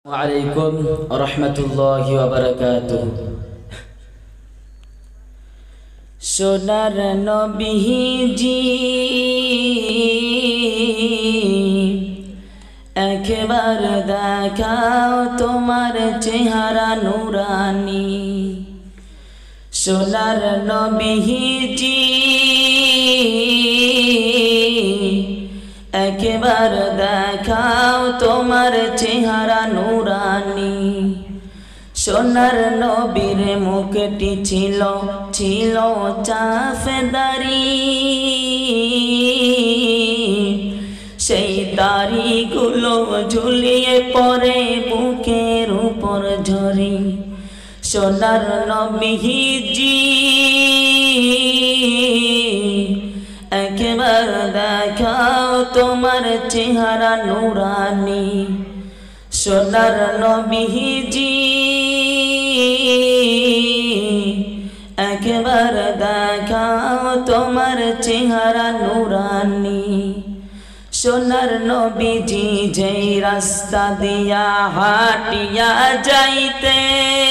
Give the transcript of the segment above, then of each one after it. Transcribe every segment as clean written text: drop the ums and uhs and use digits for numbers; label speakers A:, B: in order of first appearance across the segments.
A: আলাইকুম রহমতুল্লাহি ওয়া বারাকাতুহু। সোনার নবীজি একবার দেখাও তোমার চেহারা নুরানি। সোনার নবীজি একবার দেখাও তোমার চেহারা নুরানি। সোনার নবীর মুখটি ছিল ছিল চাফদারি, সেই দাড়িগুলো ঝুলিয়ে পড়ে বুকের উপর ঝরি। সোনার নবীজি একবার দেখাও তোমার চেহারা নুরানি। সোনার নবীজি একবার দেখাও তোমার চেহারা নুরানি। সোনার নবীজি যেই রাস্তা দিয়া হাটিয়া যাইতেন,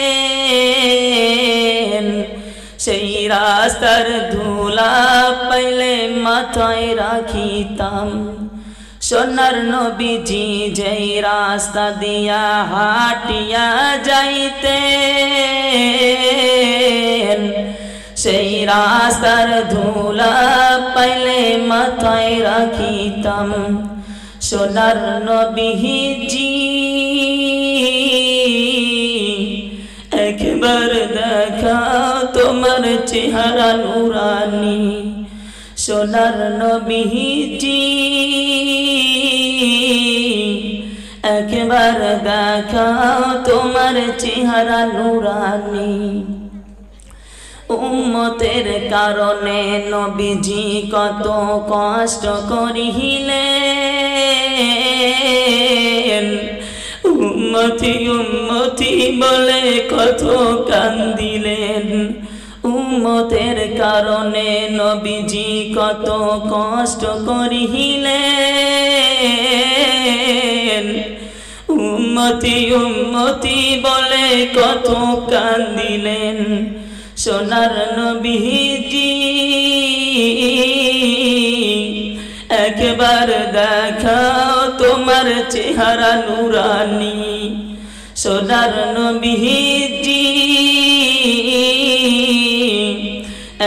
A: সেই রাস্তার ধুলা পাইলে মাথায় রাখিতাম। সোনার নবীজি যেই রাস্তা দিয়া হাটিয়া যাইতেন, সেই রাস্তার ধুলা পাইলে মাথায় রাখিতাম। সোনার নবীজি একবার দেখাও তোমার চেহারা নুরানি। সোনার নবীজি একবার দেখাও তোমার চেহারা নুরানি। উম্মতের কারণে নবীজি কত কষ্ট করিলেন, উম্মতি উম্মতি বলে কত কান্দিলেন। উম্মতের কারণে নবীজি কত কষ্ট করিলেন, উম্মতি উম্মতি বলে কত কান্দিলেন। সোনার নবীজি একবার দেখাও তোমার চেহারা নুরানি। সোনার নবীজি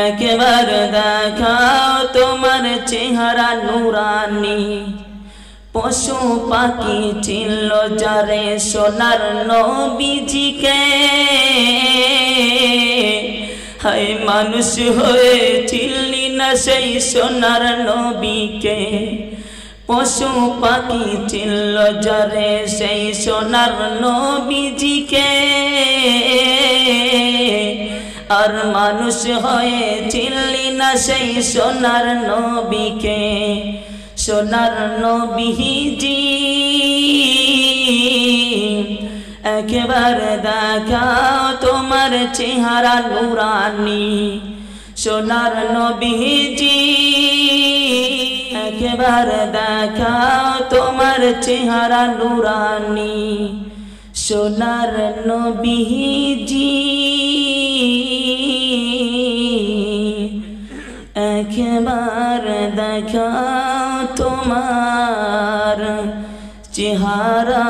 A: একবার দেখাও তোমার চেহারা নুরানি। পশু পাখি চিনল যারে সোনার নবীজিকে, হায় মানুষ হয়ে চিনলি না সেই সোনার নবীকে। পশু পাখি চিনল যারে সেই সোনার নবীজিকে, আর মানুষ হয়ে চিনলি না সেই সোনার নবীকে। সোনার নবীজি একবার দেখাও তোমার চেহারা নুরানি। সোনার নবীজি একবার দেখাও তোমার চেহারা নুরানি। সোনার নবীজি একবার দেখাও তোমার চেহারা